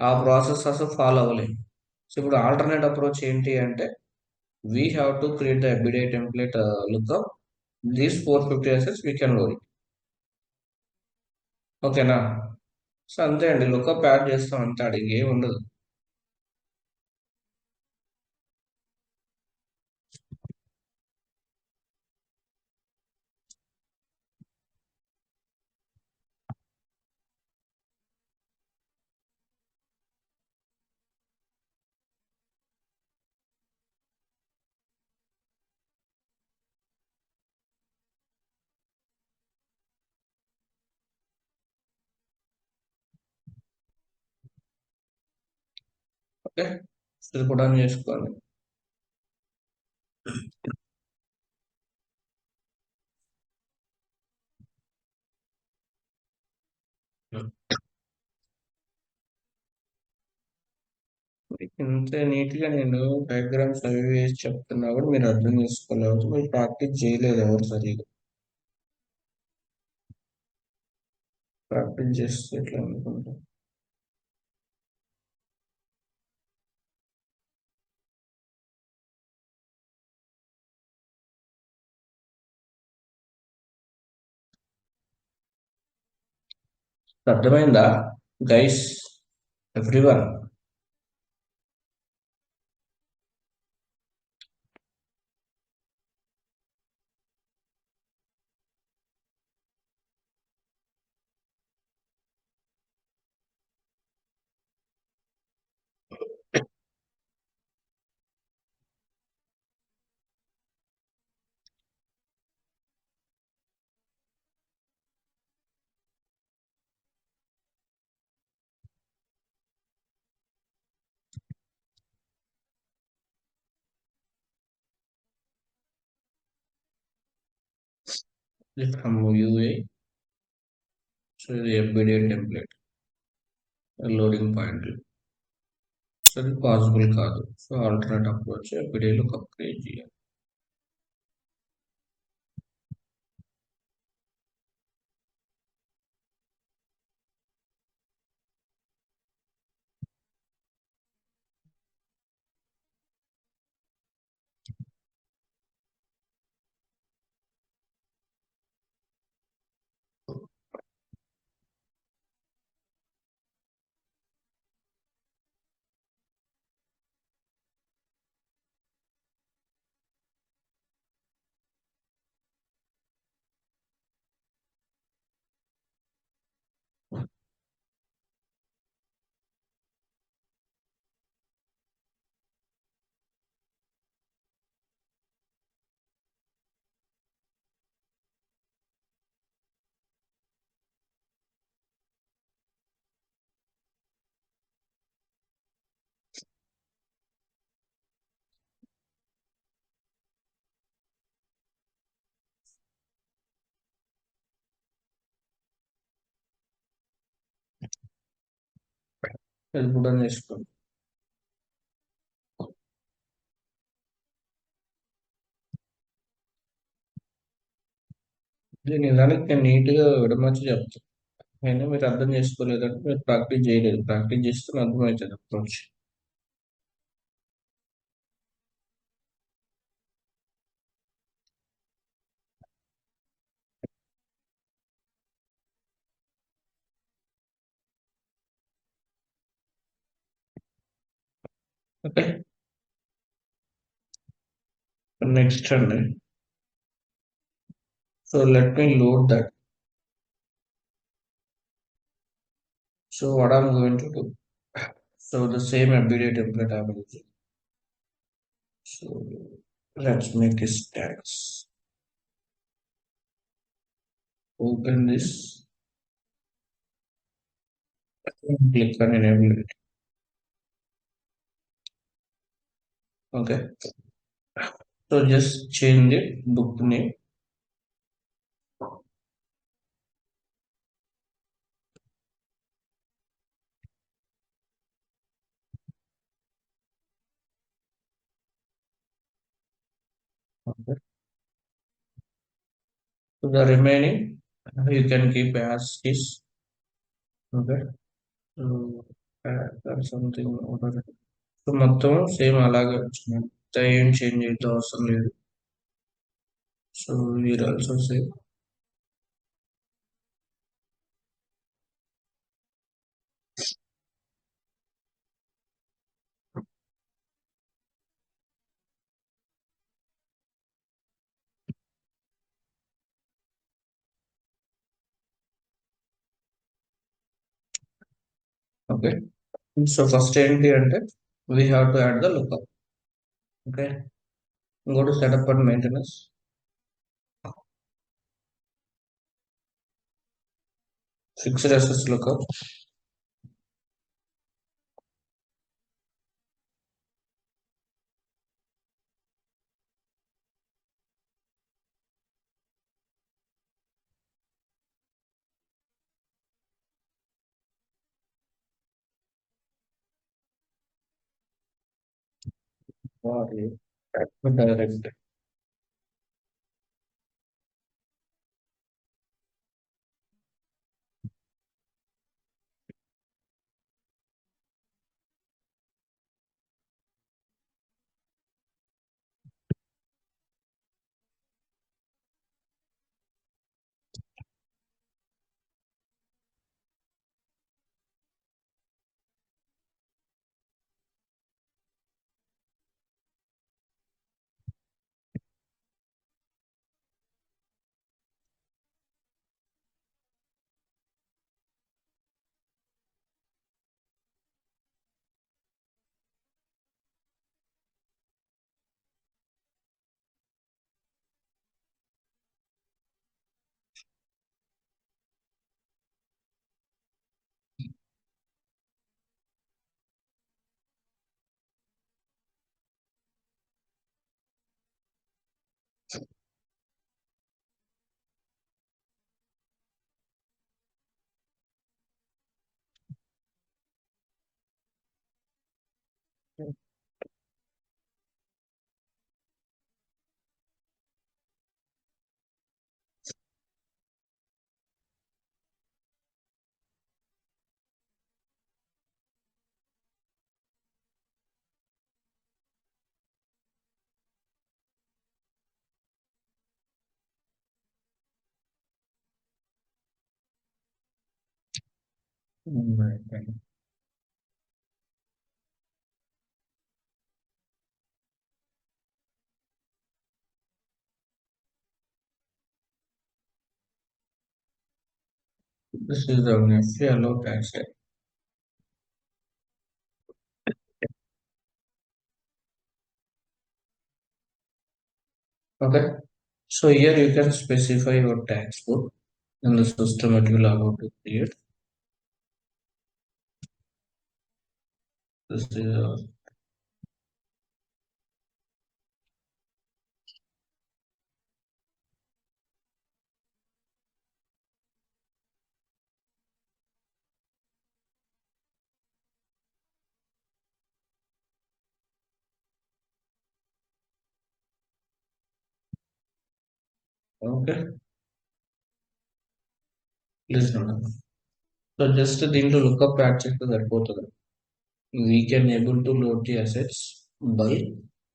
ఆ ప్రాసెస్ అసలు ఫాలో అవ్వలేదు. సో ఇప్పుడు ఆల్టర్నేట్ అప్రోచ్ ఏంటి అంటే we have to create the everyday template lookup. These 450 assets we can load it. ఓకేనా? సో అంతే అండి, లుకప్ యాడ్ చేస్తాం అంతే, అడిగి ఏమి ఉండదు. ఓకే, ఇది కూడా చేసుకోండి. ఇంత నీట్ గా నేను డయాగ్రామ్స్ అవి వేసి చెప్తున్నా కూడా మీరు అర్థం చేసుకోలేదు, మీరు ప్రాక్టీస్ చేయలేదు ఎవరు సరిగా. ప్రాక్టీస్ చేస్తే ఎట్లా అనుకుంటా. అర్థమైందా గైస్, ఎవ్రీవన్? ఇది from UA. సో ఇది FBDA టెంప్లెట్ లోడింగ్ పాయింట్లు. సో ఇది పాసిబుల్ కాదు. సో ఆల్టర్నేట్ అప్రోచ్ FBDA లో క్రియేట్ చేయాలి. ఇది కూడా నేర్చుకోండి. ఇది నిజానికి నేను నీట్గా విడమర్చి చెప్తాను. అయినా మీరు అర్థం చేసుకోలేదంటే మీరు ప్రాక్టీస్ చేయలేదు. ప్రాక్టీస్ చేస్తే అర్థమవుతుంది అప్రోచ్. ఓకే, నెక్స్ట్ అండి. So let me load that. So what I'm going to do? So the same FBDA template I'm using. So let's make a stacks. Open this and click on enable it. Okay. So just change it book name. Okay. So the remaining you can keep as is. Okay. So or something over. So మొత్తం same అలాగే వచ్చింది. ఏం change అయితే అవసరం లేదు. So here also same. Okay. So first ఏంటి అంటే we have to add the lookup. Okay. Go to setup and maintenance. Fixed access lookup. Or direct. Right. This is the Nestle allow tax rate. Okay. So here you can specify your tax code and the system it will allow to create. This is okay. Please note. So just దీంట్లో lookup add చేస్తే సరిపోతుంది. We can able to load the assets by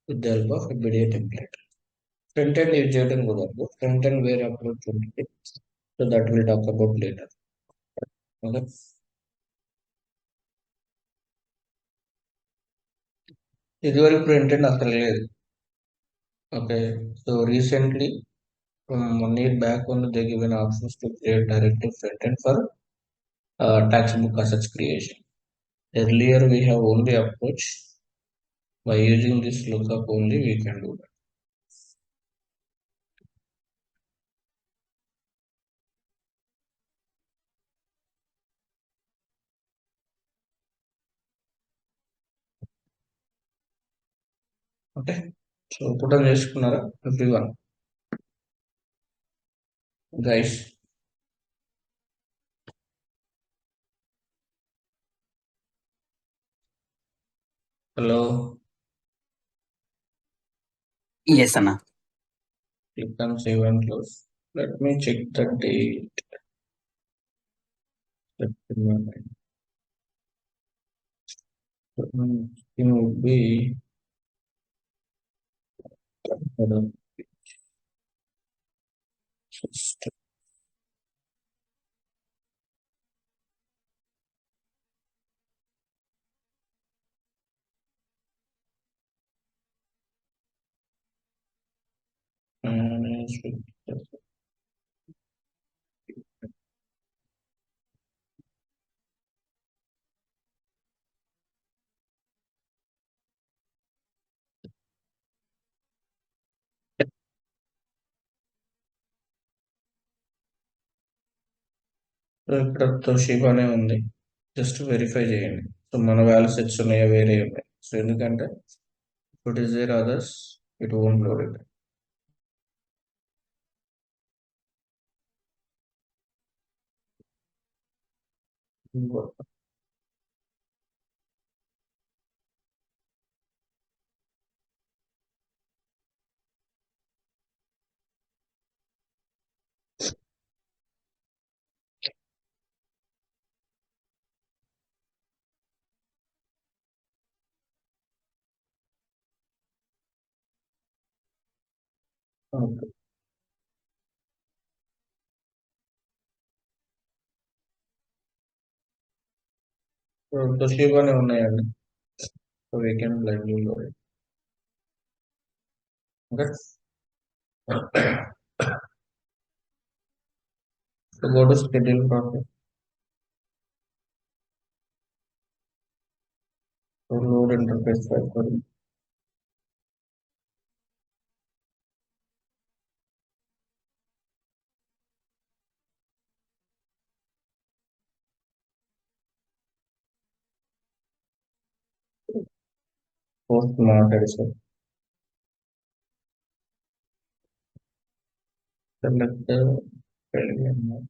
with the help of BDA template. Front end use చేయడం కుదరదు. Front end వేరే approach ఉంటుంది. So that we'll talk about later. Okay. ఇదివరకు front end అసలు లేదు. Okay. So recently from 1 year back only they given options to create directly front end for tax book assets creation. Earlier we have only approach by using this lookup only we can do that. Okay. So put on చేసుకున్నారా everyone guys. Hello. Yes, Anna. Click on save and close. Let me check the date. Let me it would be system. ఇక్కడ తోషిబానే ఉంది. Just verify చేయండి. So మన value sets ఉన్నాయా వేరే ఉన్నాయి. So ఎందుకంటే it is there others it won't load it. Okay. So తోషిబానే ఉన్నాయండి. So we can lively load it. Okay. So go to schedule process. So load interface file for post monetization. Select the element.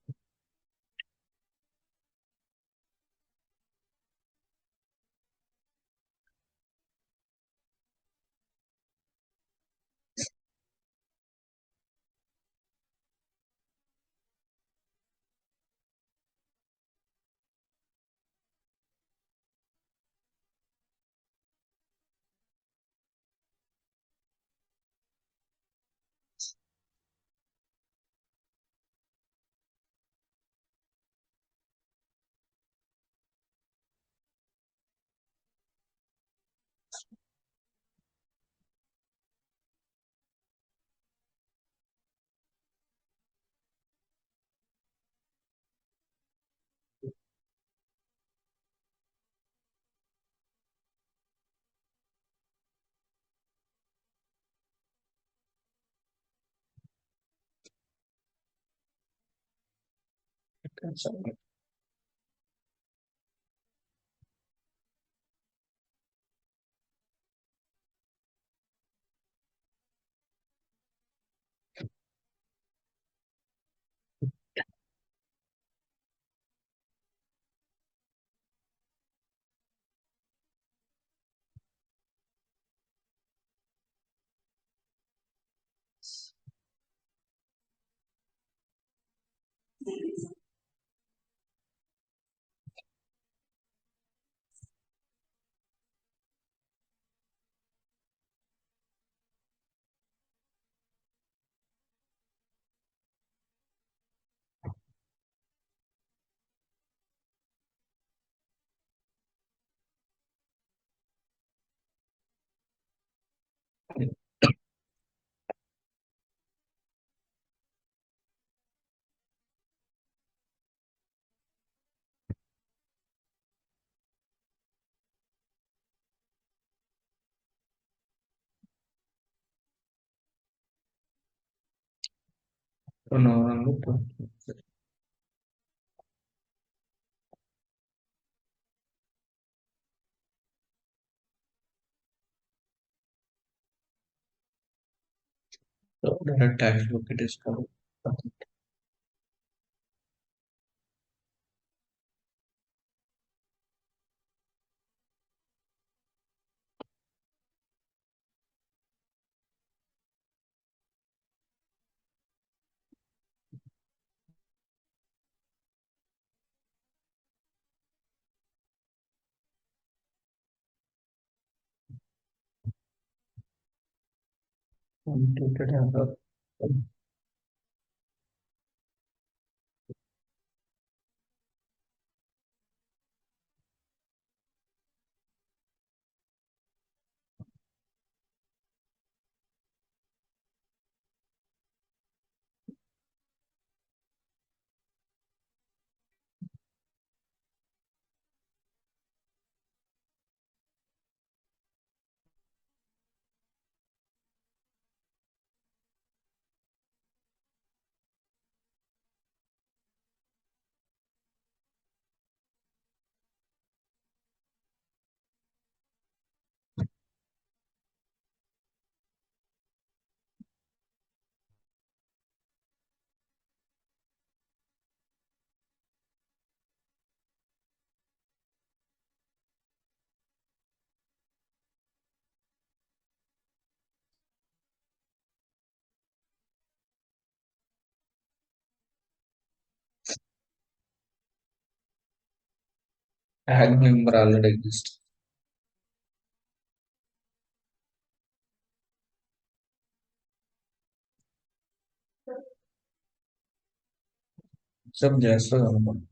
That's all. Turnover on the so direct tax book it is called. Completed as of ag member already exists. Sub చేస్తుంది అనుకోండి.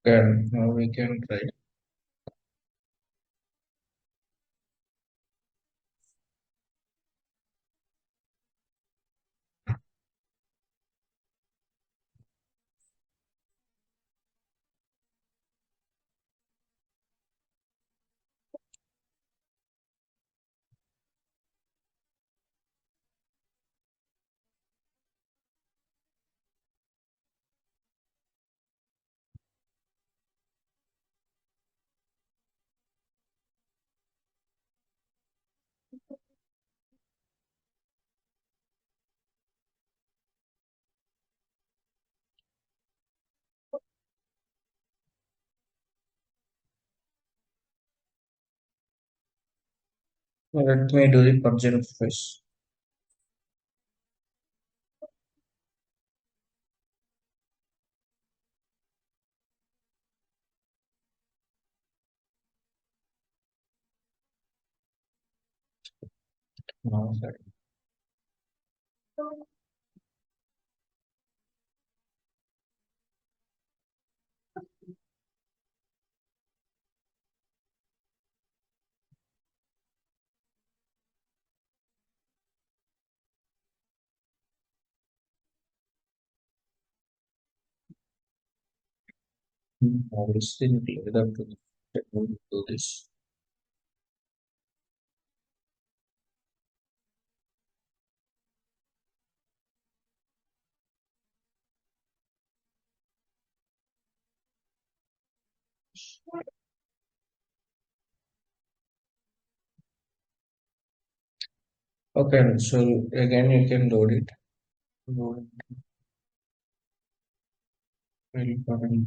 Okay, now we can try. Let me do the purchase price. No, sorry. I will still leave them to do this. Okay, so again you can load it. Load it. Very important.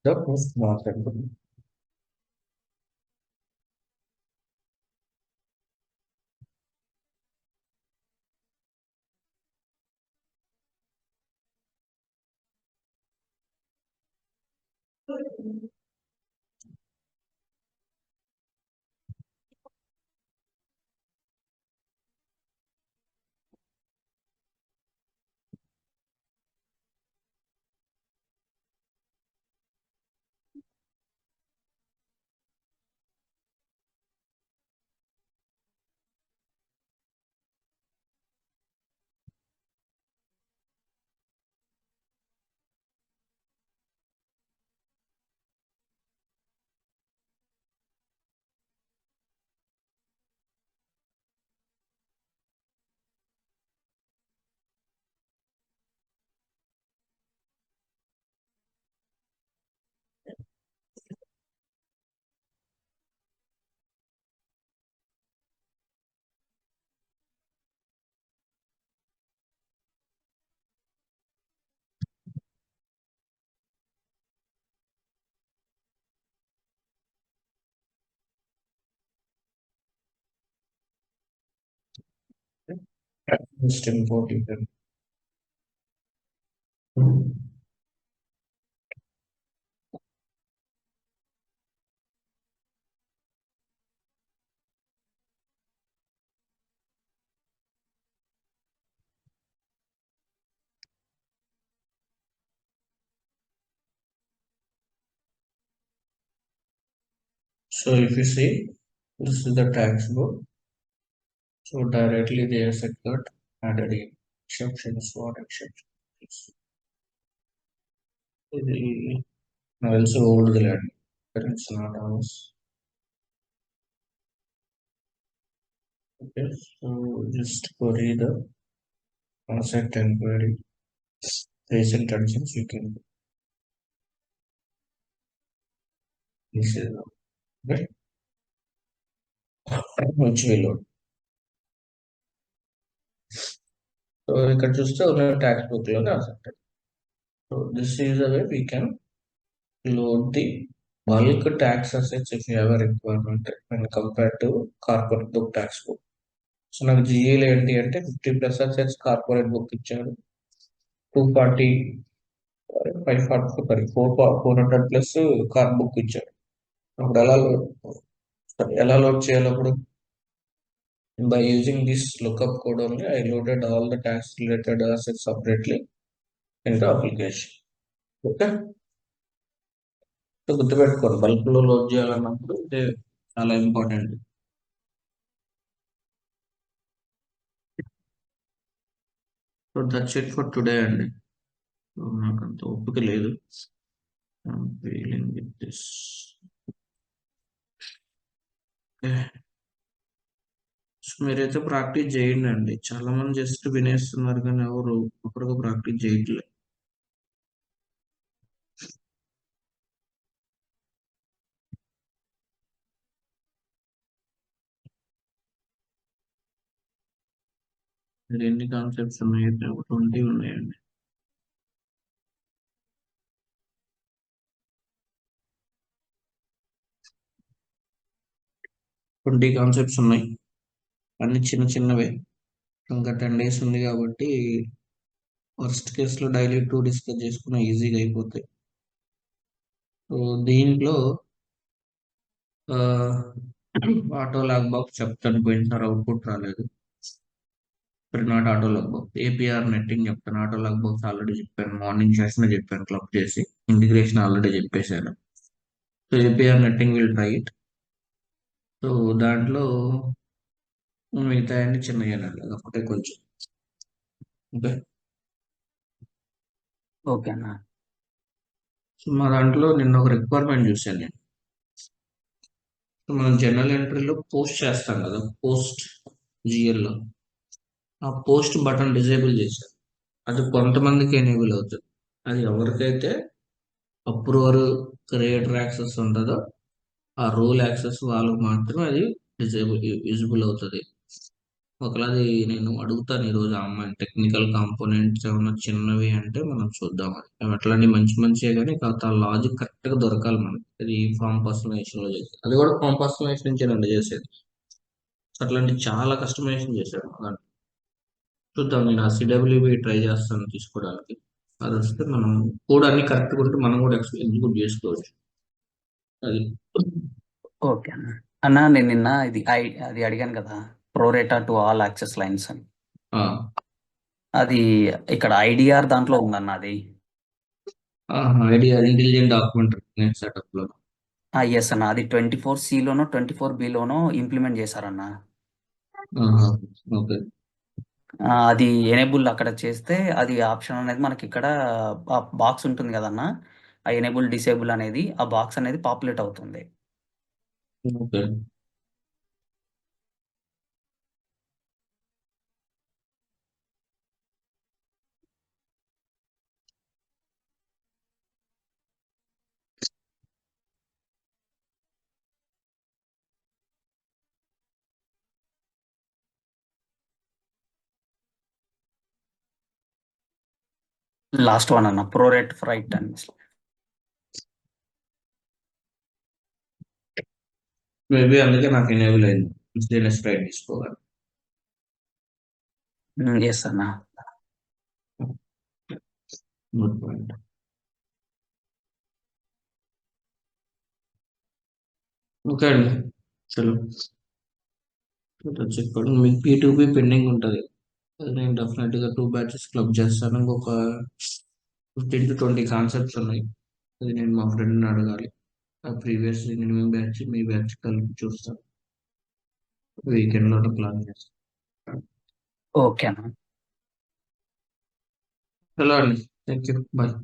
The post market. Just import you can. So if you see, this is the tax book. So directly the asset got added in. Exceptions, what exceptions? The I also hold the land, but it's not ours. Okay, so just query the asset and query recent transactions you can this is okay, which will load. So ఇక్కడ చూస్తే ఉన్న tax book లోనే asset. So this is the way we can load the bulk tax assets if you have a requirement when compared to corporate book tax book. So నాకు జిఏలు ఏంటి అంటే 50+ assets corporate book ఇచ్చాడు 240 540 sorry 400+ car book ఇచ్చాడు అప్పుడు ఎలా load చేయాలి అప్పుడు by using this lookup code only I loaded all the tax related assets separately in the application. Okay, so గుర్తుపెట్టుకోండి, బల్క్లో లోడ్ చేయాలన్నప్పుడు ఇది చాలా important. So that's it for today అండి. సో నాకు అంత ఓపిక లేదు. Feeling with this. సో మీరైతే ప్రాక్టీస్ చేయండి అండి. చాలా మంది జస్ట్ వినేస్తున్నారు కానీ ఎవరు ఒకరికి ప్రాక్టీస్ చేయట్లేదు. మీరు ఎన్ని కాన్సెప్ట్స్ ఉన్నాయి? 20 ఉన్నాయండి. 20 కాన్సెప్ట్స్ ఉన్నాయి, అన్ని చిన్న చిన్నవే. ఇంకా 10 days ఉంది కాబట్టి వర్స్ట్ కేసులో డైలీ 2 డిస్కస్ చేసుకున్న ఈజీగా అయిపోతాయి. సో దీంట్లో ఆటో లాగ్ బాక్స్ చెప్తాను, పోయినసారి అవుట్పుట్ రాలేదు. ఇప్పుడు not auto log box, APR netting చెప్తాను. ఆటో లాగ్ బాక్స్ ఆల్రెడీ చెప్పాను, మార్నింగ్ సెషన్ చెప్పాను, క్లబ్ చేసి ఇంటిగ్రేషన్ ఆల్రెడీ చెప్పేశాను. So APR netting will try it. సో దాంట్లో మిగతా అన్ని చిన్నగానండి, అదొకటే కొంచెం. ఓకే, ఓకే అన్న. సో మా దాంట్లో నిన్న ఒక రిక్వైర్మెంట్ చూశాను నేను. సో మనం జనరల్ ఎంట్రీలో పోస్ట్ చేస్తాం కదా, పోస్ట్ జిఎల్లో ఆ పోస్ట్ బటన్ డిజేబుల్ చేశారు. అది కొంతమందికి ఎనేబుల్ అవుతుంది. అది ఎవరికైతే అప్రూవర్ క్రియేటర్ యాక్సెస్ ఉంటుందో ఆ రూల్ యాక్సెస్ వాళ్ళకి మాత్రమే అది విజిబుల్ అవుతుంది. ఒకవేళ అది నేను అడుగుతాను ఈరోజు ఆ అమ్మాయి, టెక్నికల్ కాంపోనెంట్స్ ఏమైనా చిన్నవి అంటే మనం చూద్దాం. అవి అట్లాంటి మంచి మంచిగా, కానీ కాకపోతే లాజిక్ కరెక్ట్ గా దొరకాలి మనకి. అది ఫామ్ పర్సనలైజేషన్ లో చేసేది, అది కూడా ఫామ్ పర్సనలైజేషన్ నుంచి రండి చేసేది. సో అట్లాంటి చాలా కస్టమైజేషన్ చేశాడు దాంట్లో. చూద్దాం, నేను ఆ సిడబ్ల్యూబి ట్రై చేస్తాను తీసుకోవడానికి. అది వస్తే మనం కూడా అన్ని కరెక్ట్ ఉంటే మనం కూడా ఎగ్జిక్యూట్ చేసుకోవచ్చు. అది ఓకే అన్న. అన్న నేను నిన్న అది అడిగాను కదా, ప్రోరేటా టు ఆల్ యాక్సెస్ లైన్స్ అని. ఆ, అది ఇక్కడ ఐడిఆర్ దాంట్లో ఉందన్న అది. ఐడియా ఇంటెలిజెంట్ డాక్యుమెంట్ సెటప్ లో. ఎస్ అన్న, అది 24C లోనో 24B లోనో ఇంప్లిమెంట్ చేశారన్న. ఓకే, అది ఎనేబుల్ అక్కడ చేస్తే అది ఆప్షన్ అనేది మనకి ఇక్కడ బాక్స్ ఉంటుంది కదన్న, ఆ ఎనేబుల్ డిసేబుల్ అనేది ఆ బాక్స్ అనేది పాపులేట్ అవుతుంది. ఓకే. లాస్ట్ వన్ అన్న, ప్రోరేట్ ఫ్రైట్ అని. మేబీ అందుకే నాకు ఎనేబుల్ అయింది, ఇన్స్టెంట్ రైట్ తీసుకోవాలి. ఎస్ అన్న. Good point. ఓకే అండి, చలో చెప్పండి. మీకు P2P పెండింగ్ ఉంటుంది, అది నేను డెఫినెట్గా 2 బ్యాచెస్ క్లబ్ చేస్తాను. ఇంకొక 15 to 20 కాన్సెప్ట్స్ ఉన్నాయి. అది నేను మా ఫ్రెండ్ని అడగాలి. ఆ ప్రీవియస్ నేను మీ బ్యాచ్ మీ బ్యాచ్ కలిపి చూస్తాను, వీకెండ్లో ప్లాన్ చేస్తాను. ఓకే అన్న. హలో అండి, థ్యాంక్ యూ, బాయ్.